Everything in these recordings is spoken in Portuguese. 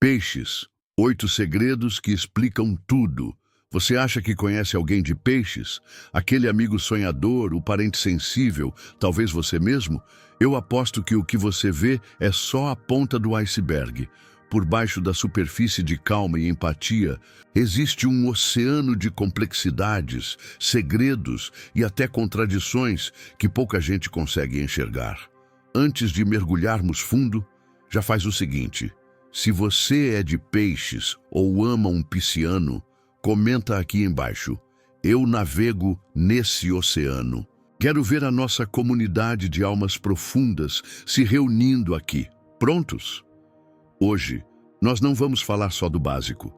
Peixes, 8 segredos que explicam tudo. Você acha que conhece alguém de peixes? Aquele amigo sonhador, o parente sensível, talvez você mesmo? Eu aposto que o que você vê é só a ponta do iceberg. Por baixo da superfície de calma e empatia, existe um oceano de complexidades, segredos e até contradições que pouca gente consegue enxergar. Antes de mergulharmos fundo, já faz o seguinte: se você é de peixes ou ama um pisciano, comenta aqui embaixo. Eu navego nesse oceano. Quero ver a nossa comunidade de almas profundas se reunindo aqui. Prontos? Hoje, nós não vamos falar só do básico.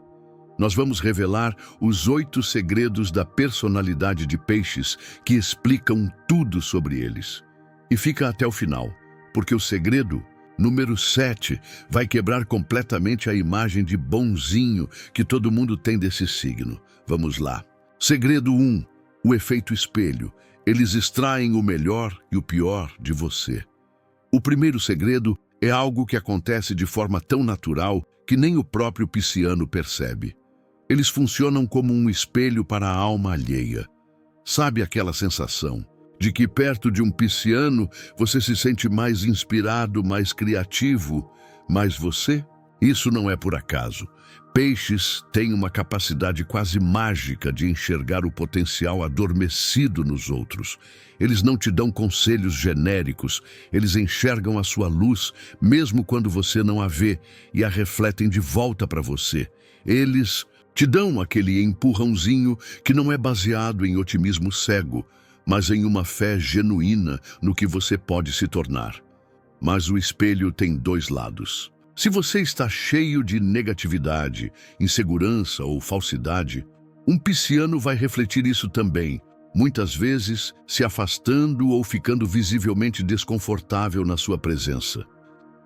Nós vamos revelar os 8 segredos da personalidade de peixes que explicam tudo sobre eles. E fica até o final, porque o segredo número 7 vai quebrar completamente a imagem de bonzinho que todo mundo tem desse signo. Vamos lá. Segredo 1, o efeito espelho. Eles extraem o melhor e o pior de você. O primeiro segredo é algo que acontece de forma tão natural que nem o próprio pisciano percebe. Eles funcionam como um espelho para a alma alheia. Sabe aquela sensação de que perto de um pisciano você se sente mais inspirado, mais criativo, mas você? Isso não é por acaso. Peixes têm uma capacidade quase mágica de enxergar o potencial adormecido nos outros. Eles não te dão conselhos genéricos, eles enxergam a sua luz, mesmo quando você não a vê, e a refletem de volta para você. Eles te dão aquele empurrãozinho que não é baseado em otimismo cego, mas em uma fé genuína no que você pode se tornar. Mas o espelho tem 2 lados. Se você está cheio de negatividade, insegurança ou falsidade, um pisciano vai refletir isso também, muitas vezes se afastando ou ficando visivelmente desconfortável na sua presença.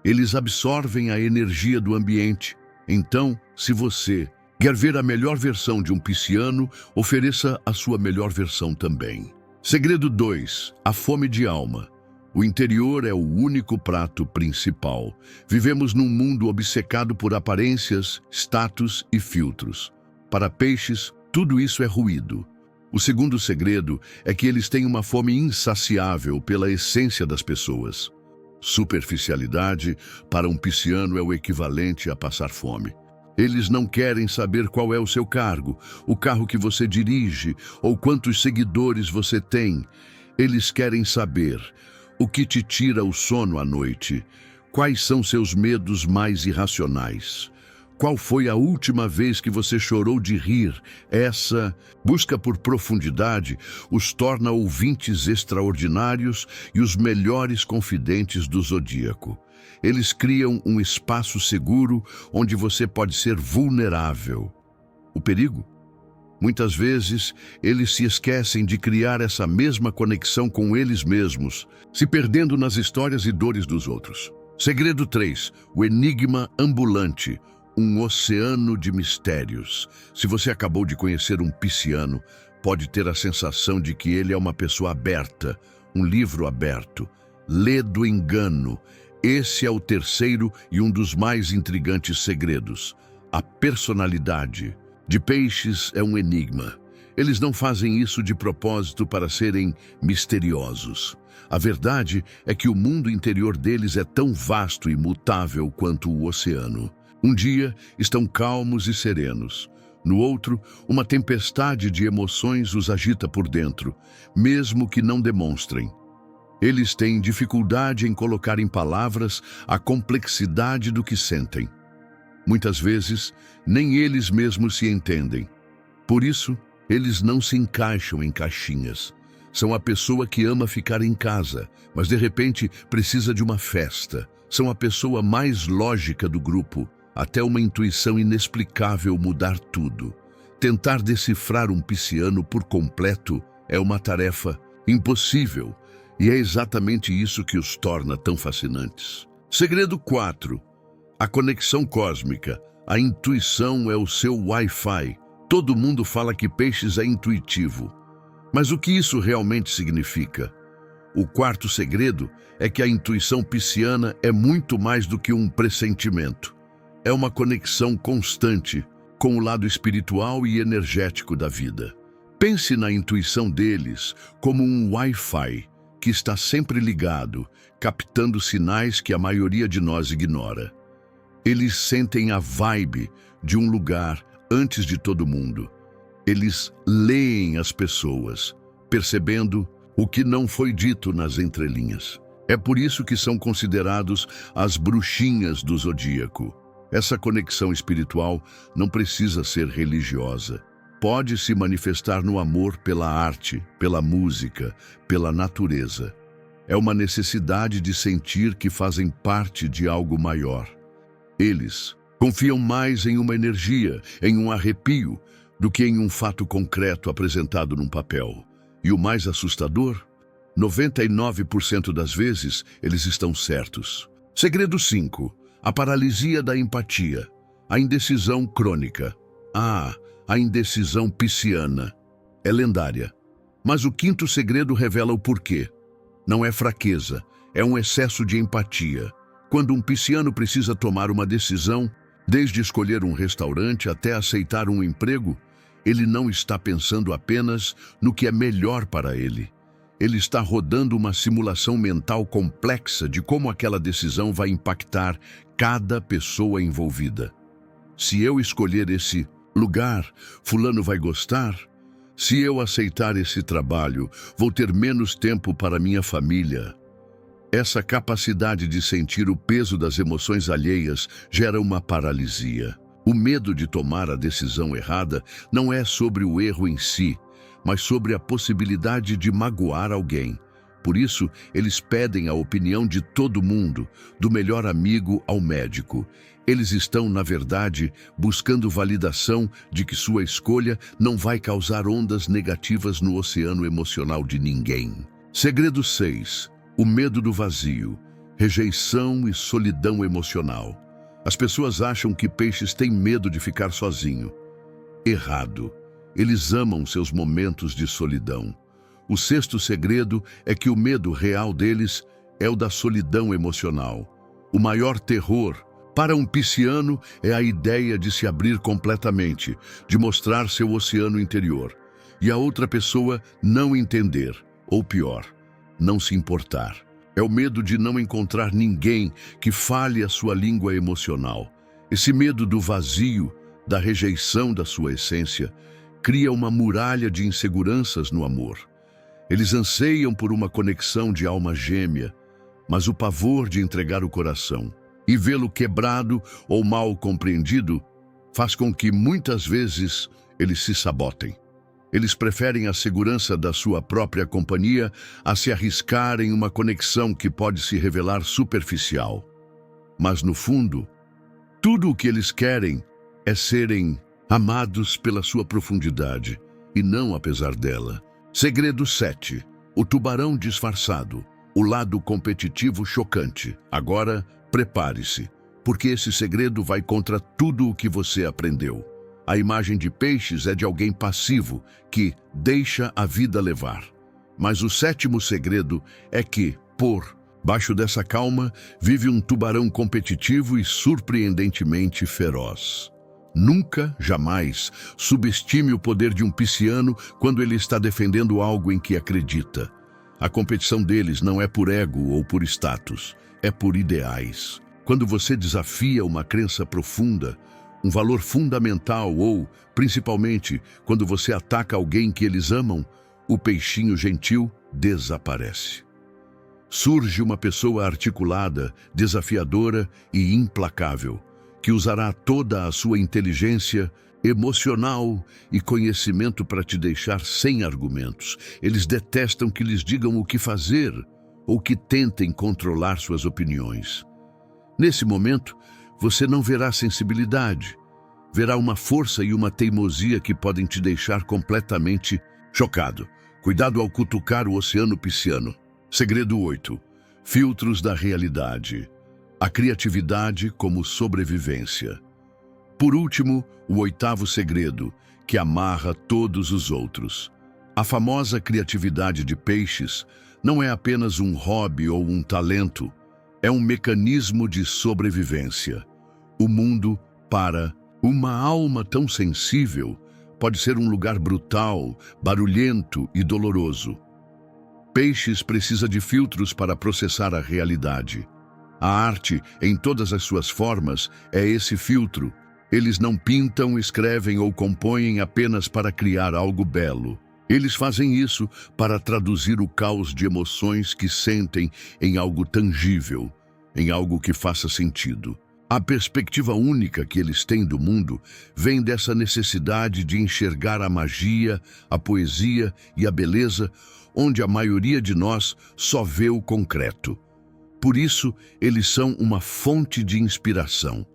Eles absorvem a energia do ambiente. Então, se você quer ver a melhor versão de um pisciano, ofereça a sua melhor versão também. Segredo 2, a fome de alma. O interior é o único prato principal. Vivemos num mundo obcecado por aparências, status e filtros. Para peixes, tudo isso é ruído. O segundo segredo é que eles têm uma fome insaciável pela essência das pessoas. Superficialidade, para um pisciano, é o equivalente a passar fome. Eles não querem saber qual é o seu cargo, o carro que você dirige ou quantos seguidores você tem. Eles querem saber o que te tira o sono à noite, quais são seus medos mais irracionais. Qual foi a última vez que você chorou de rir? Essa busca por profundidade os torna ouvintes extraordinários e os melhores confidentes do zodíaco. Eles criam um espaço seguro onde você pode ser vulnerável. O perigo? Muitas vezes, eles se esquecem de criar essa mesma conexão com eles mesmos, se perdendo nas histórias e dores dos outros. Segredo 3, o enigma ambulante, um oceano de mistérios. Se você acabou de conhecer um pisciano, pode ter a sensação de que ele é uma pessoa aberta, um livro aberto. Lê do engano. Esse é o terceiro e um dos mais intrigantes segredos. A personalidade de peixes é um enigma. Eles não fazem isso de propósito para serem misteriosos. A verdade é que o mundo interior deles é tão vasto e mutável quanto o oceano. Um dia estão calmos e serenos. No outro, uma tempestade de emoções os agita por dentro, mesmo que não demonstrem. Eles têm dificuldade em colocar em palavras a complexidade do que sentem. Muitas vezes, nem eles mesmos se entendem. Por isso, eles não se encaixam em caixinhas. São a pessoa que ama ficar em casa, mas de repente precisa de uma festa. São a pessoa mais lógica do grupo, até uma intuição inexplicável mudar tudo. Tentar decifrar um pisciano por completo é uma tarefa impossível, e é exatamente isso que os torna tão fascinantes. Segredo 4. A conexão cósmica. A intuição é o seu Wi-Fi. Todo mundo fala que peixes é intuitivo. Mas o que isso realmente significa? O quarto segredo é que a intuição pisciana é muito mais do que um pressentimento. é uma conexão constante com o lado espiritual e energético da vida. Pense na intuição deles como um Wi-Fi que está sempre ligado, captando sinais que a maioria de nós ignora. Eles sentem a vibe de um lugar antes de todo mundo. Eles leem as pessoas, percebendo o que não foi dito nas entrelinhas. É por isso que são considerados as bruxinhas do zodíaco. Essa conexão espiritual não precisa ser religiosa. Pode se manifestar no amor pela arte, pela música, pela natureza. É uma necessidade de sentir que fazem parte de algo maior. Eles confiam mais em uma energia, em um arrepio, do que em um fato concreto apresentado num papel. E o mais assustador? 99% das vezes eles estão certos. Segredo 5. A paralisia da empatia. A indecisão crônica. A indecisão pisciana. É lendária. Mas o quinto segredo revela o porquê. Não é fraqueza, é um excesso de empatia. Quando um pisciano precisa tomar uma decisão, desde escolher um restaurante até aceitar um emprego, ele não está pensando apenas no que é melhor para ele. Ele está rodando uma simulação mental complexa de como aquela decisão vai impactar cada pessoa envolvida. Se eu escolher esse lugar, fulano vai gostar? Se eu aceitar esse trabalho, vou ter menos tempo para minha família. Essa capacidade de sentir o peso das emoções alheias gera uma paralisia. O medo de tomar a decisão errada não é sobre o erro em si, mas sobre a possibilidade de magoar alguém. Por isso, eles pedem a opinião de todo mundo, do melhor amigo ao médico. Eles estão, na verdade, buscando validação de que sua escolha não vai causar ondas negativas no oceano emocional de ninguém. Segredo 6. O medo do vazio, rejeição e solidão emocional. As pessoas acham que peixes têm medo de ficar sozinho. Errado. Eles amam seus momentos de solidão. O sexto segredo é que o medo real deles é o da solidão emocional. O maior terror para um pisciano é a ideia de se abrir completamente, de mostrar seu oceano interior, e a outra pessoa não entender, ou pior, não se importar. É o medo de não encontrar ninguém que fale a sua língua emocional. Esse medo do vazio, da rejeição da sua essência, cria uma muralha de inseguranças no amor. Eles anseiam por uma conexão de alma gêmea, mas o pavor de entregar o coração e vê-lo quebrado ou mal compreendido faz com que muitas vezes eles se sabotem. Eles preferem a segurança da sua própria companhia a se arriscar em uma conexão que pode se revelar superficial. Mas no fundo, tudo o que eles querem é serem amados pela sua profundidade e não apesar dela. Segredo 7. O tubarão disfarçado. O lado competitivo chocante. Agora, prepare-se, porque esse segredo vai contra tudo o que você aprendeu. A imagem de peixes é de alguém passivo, que deixa a vida levar. Mas o sétimo segredo é que, por baixo dessa calma, vive um tubarão competitivo e surpreendentemente feroz. Nunca, jamais, subestime o poder de um pisciano quando ele está defendendo algo em que acredita. A competição deles não é por ego ou por status, é por ideais. Quando você desafia uma crença profunda, um valor fundamental ou, principalmente, quando você ataca alguém que eles amam, o peixinho gentil desaparece. Surge uma pessoa articulada, desafiadora e implacável, que usará toda a sua inteligência emocional e conhecimento para te deixar sem argumentos. Eles detestam que lhes digam o que fazer ou que tentem controlar suas opiniões. Nesse momento, você não verá sensibilidade, verá uma força e uma teimosia que podem te deixar completamente chocado. Cuidado ao cutucar o oceano pisciano. Segredo 8. Filtros da realidade. A criatividade como sobrevivência. Por último, o oitavo segredo, que amarra todos os outros. A famosa criatividade de peixes não é apenas um hobby ou um talento, é um mecanismo de sobrevivência. o mundo para. Uma alma tão sensível pode ser um lugar brutal, barulhento e doloroso. Peixes precisa de filtros para processar a realidade. A arte, em todas as suas formas, é esse filtro. Eles não pintam, escrevem ou compõem apenas para criar algo belo. Eles fazem isso para traduzir o caos de emoções que sentem em algo tangível, em algo que faça sentido. A perspectiva única que eles têm do mundo vem dessa necessidade de enxergar a magia, a poesia e a beleza, onde a maioria de nós só vê o concreto. Por isso, eles são uma fonte de inspiração.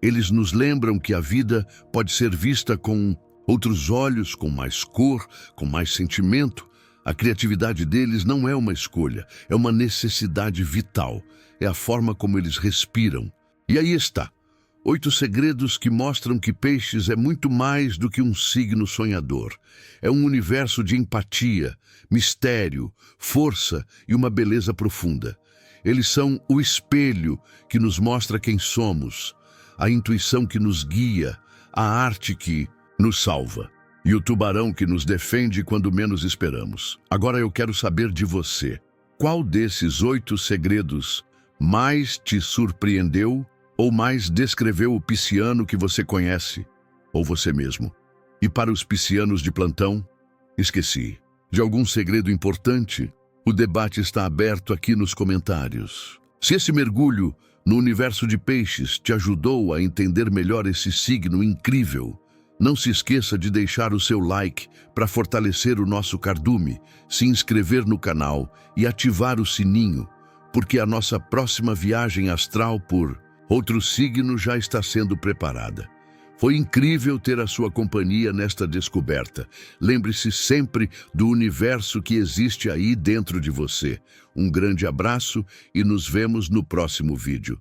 Eles nos lembram que a vida pode ser vista com outros olhos, com mais cor, com mais sentimento. A criatividade deles não é uma escolha, é uma necessidade vital. É a forma como eles respiram. E aí está, 8 segredos que mostram que peixes é muito mais do que um signo sonhador. É um universo de empatia, mistério, força e uma beleza profunda. Eles são o espelho que nos mostra quem somos, a intuição que nos guia, a arte que nos salva e o tubarão que nos defende quando menos esperamos. Agora eu quero saber de você. Qual desses 8 segredos mais te surpreendeu ou mais descreveu o pisciano que você conhece, ou você mesmo? E para os piscianos de plantão, esqueci de algum segredo importante? O debate está aberto aqui nos comentários. Se esse mergulho no universo de peixes te ajudou a entender melhor esse signo incrível, não se esqueça de deixar o seu like para fortalecer o nosso cardume, se inscrever no canal e ativar o sininho, porque a nossa próxima viagem astral por outro signo já está sendo preparada. Foi incrível ter a sua companhia nesta descoberta. Lembre-se sempre do universo que existe aí dentro de você. Um grande abraço e nos vemos no próximo vídeo.